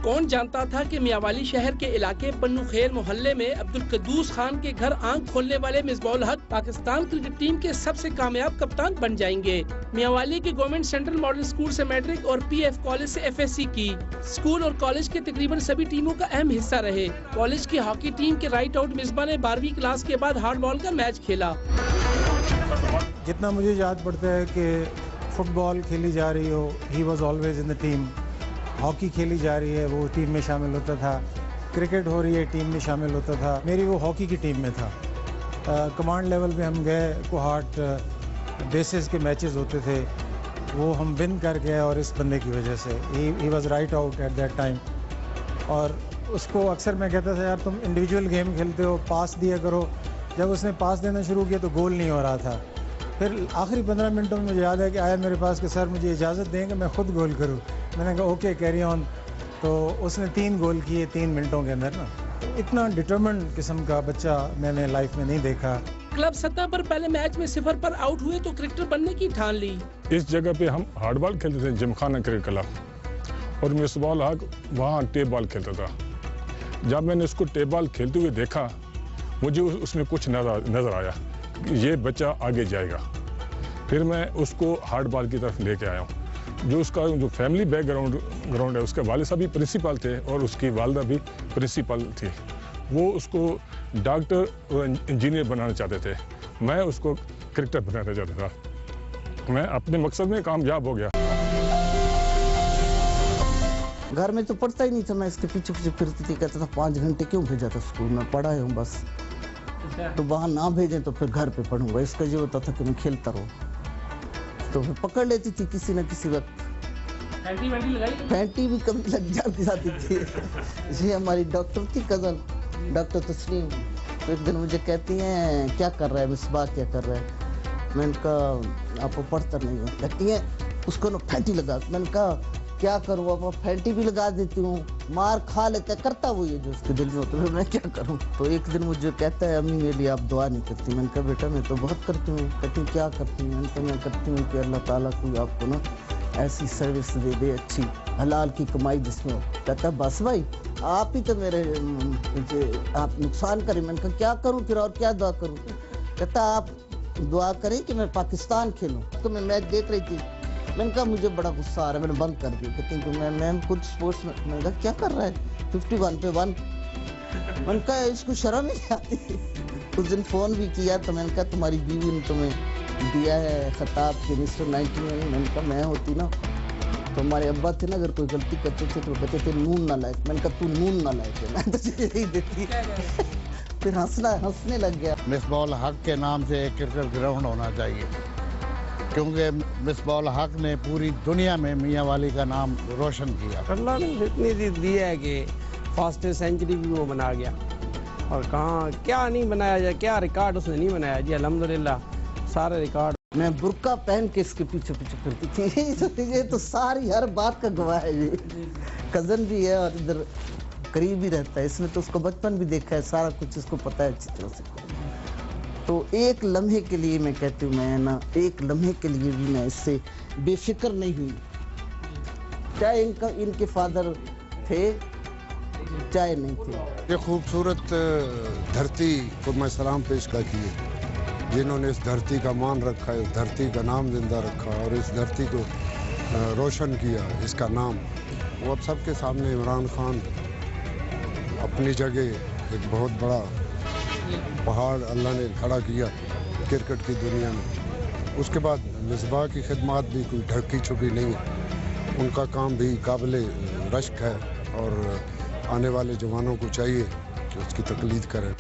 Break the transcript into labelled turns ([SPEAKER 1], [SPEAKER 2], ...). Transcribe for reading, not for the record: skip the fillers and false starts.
[SPEAKER 1] کون جانتا تھا کہ میاوالی شہر کے علاقے پنو خیر محلے میں عبدالقدوس خان کے گھر آنکھ کھولنے والے مصباح الحق پاکستان کرکٹ ٹیم کے سب سے کامیاب کپتان بن جائیں گے۔ میاوالی کے گورنمنٹ سینٹرل ماڈل اسکول سے میٹرک اور پی ایف کالج سے FSC کی۔ اسکول اور کالج کے تقریباً سبھی ٹیموں کا اہم حصہ رہے۔ کالج کی ہاکی ٹیم کے رائٹ آؤٹ مصباح نے 12ویں کلاس کے بعد ہارڈ بال کا میچ کھیلا۔
[SPEAKER 2] جتنا مجھے یاد پڑتا ہے کہ فٹ بال کھیلی جا رہی ہو، he was always in the team. Hockey کھیلی جا رہی ہے، وہ ٹیم میں شامل ہوتا تھا۔ کرکٹ ہو رہی ہے، ٹیم میں شامل ہوتا تھا۔ میری وہ ہاکی کی ٹیم میں تھا۔ کمانڈ لیول پہ ہم گئے، کوہارٹ بیسز کے میچز ہوتے تھے، وہ ہم ون کر گئے اور اس بندے کی وجہ سے ہی was right out at that time. اور اس کو اکثر میں کہتا تھا یار تم انڈیویجول گیم کھیلتے ہو، پاس دیا کرو۔ جب اس نے پاس دینا شروع کیا تو گول نہیں ہو رہا تھا۔ پھر آخری 15 منٹوں میں مجھے یاد ہے کہ آیا میرے پاس کہ سر مجھے اجازت دیں کہ میں خود گول کروں۔ میں نے کہا اوکے کیری آن۔ تو اس نے 3 گول کیے 3 منٹوں کے اندر نا۔ اتنا ڈٹرمنڈ قسم کا بچہ میں نے لائف میں نہیں دیکھا۔
[SPEAKER 1] کلب سطح پر پہلے میچ میں 0 پر آؤٹ ہوئے تو کرکٹر بننے کی ٹھان لی۔
[SPEAKER 3] اس جگہ پہ ہم ہارڈ بال کھیلتے تھے، جمخانہ کرکٹ کلب، اور مصباح الحق وہاں ٹیپ بال کھیلتا تھا۔ جب میں نے اس کو ٹیپ بال کھیلتے ہوئے دیکھا، مجھے اس میں کچھ نظر آیا، یہ بچہ آگے جائے گا۔ پھر میں اس کو ہارڈ بال کی طرف لے کے آیا ہوں۔ جو اس کا جو فیملی بیک گراؤنڈ ہے، اس کے والد صاحب بھی پرنسپل تھے اور اس کی والدہ بھی پرنسپل تھی۔ وہ اس کو ڈاکٹر اور انجینئر بنانا چاہتے تھے، میں اس کو کرکٹر بنانا چاہتا تھا۔ میں اپنے مقصد میں کامیاب ہو گیا۔
[SPEAKER 4] گھر میں تو پڑھتا ہی نہیں تھا، میں اس کے پیچھے پھرتی تھی، کہتا تھا 5 گھنٹے کیوں بھیجا تھا اسکول میں، پڑھا ہوں بس، تو وہاں نہ بھیجیں تو پھر گھر پہ پڑھوں گا۔ اس کا یہ ہوتا تھا کہ میں کھیلتا رہوں، تو پھر پکڑ لیتی تھی کسی نہ کسی وقت۔ پھینٹی بھی کبھی لگ جاتی تھی۔ یہ ہماری ڈاکٹر تھی کزن، ڈاکٹر تسلیم، تو ایک دن مجھے کہتی ہیں کیا کر رہا ہے مصباح، کیا کر رہا ہے؟ میں نے کہا آپ کو پڑھتا نہیں ہوں۔ کہتی ہیں اس کو نا پھینٹی لگا۔ میں نے کہا کیا کروں، آپ پھینٹی بھی لگا دیتی ہوں، مار کھا لیتا ہے، کرتا وہ یہ جو اس کے دل میں ہوتا ہے، میں کیا کروں؟ تو ایک دن مجھے کہتا ہے امی میرے لیے آپ دعا نہیں کرتی۔ میں نے کہا بیٹا میں تو بہت کرتی ہوں۔ کہتی کیا کرتی ہوں؟ میں نے کہا میں کرتی ہوں کہ اللہ تعالیٰ کوئی آپ کو نا ایسی سروس دے دے اچھی، حلال کی کمائی جس میں ہو۔ کہتا بس بھائی آپ ہی تو میرے آپ نقصان کریں۔ میں نے کہا کیا کروں پھر، اور کیا دعا کروں؟ کہتا آپ دعا کریں کہ میں پاکستان کھیلوں۔ تو میں میچ دیکھ رہی تھی، میں نے کہا مجھے بڑا غصہ آ رہا ہے، میں نے بند کر دیا۔ کہتے ہیں کہ میں خود اسپورٹس میں نے کہا کیا کر رہا ہے 51 پہ 1۔ میں نے کہا اس کو شرم نہیں آتی۔ اس دن فون بھی کیا تو میں نے کہا تمہاری بیوی نے تمہیں دیا ہے خطاب کہ مسٹر 99۔ میں نے کہا میں ہوتی نا تو ہمارے ابا تھے نا، اگر کوئی غلطی کرتے تھے تو کہتے تھے نون نہ لائق۔ میں نے کہا تو نون نہ لائق ہے، میں تو یہی دیتی۔ پھر ہنسنے لگ گیا۔
[SPEAKER 5] مصباح الحق کے نام سے ایک کرکٹ گراؤنڈ ہونا چاہیے، کیونکہ مصباح الحق نے پوری دنیا میں میاں والی کا نام روشن کیا۔
[SPEAKER 6] اللہ نے اتنی دیا ہے کہ فاسٹسٹ سینچری بھی وہ بنا گیا، اور کہاں کیا نہیں بنایا جائے، کیا ریکارڈ اس نے نہیں بنایا جی، الحمدللہ سارے ریکارڈ۔
[SPEAKER 4] میں برقع پہن کے اس کے پیچھے پھرتی تھی۔ یہ تو ساری ہر بات کا گواہ ہے۔ یہ کزن بھی ہے اور ادھر قریب ہی رہتا ہے، اس نے تو اس کو بچپن بھی دیکھا ہے، سارا کچھ اس کو پتہ ہے اچھی طرح سے۔ تو ایک لمحے کے لیے میں کہتی ہوں، میں نا ایک لمحے کے لیے بھی میں اس سے بے فکر نہیں ہوئی، چاہے ان کے فادر تھے چاہے نہیں تھے۔
[SPEAKER 7] یہ خوبصورت دھرتی کو میں سلام پیش کرتی ہے، جنہوں نے اس دھرتی کا مان رکھا ہے، اس دھرتی کا نام زندہ رکھا اور اس دھرتی کو روشن کیا، اس کا نام۔ وہ اب سب کے سامنے عمران خان اپنی جگہ ایک بہت بڑا پہاڑ اللہ نے کھڑا کیا کرکٹ کی دنیا میں۔ اس کے بعد مصباح کی خدمات بھی کوئی ڈھکی چھپی نہیں ہے، ان کا کام بھی قابل رشک ہے، اور آنے والے جوانوں کو چاہیے کہ اس کی تقلید کریں۔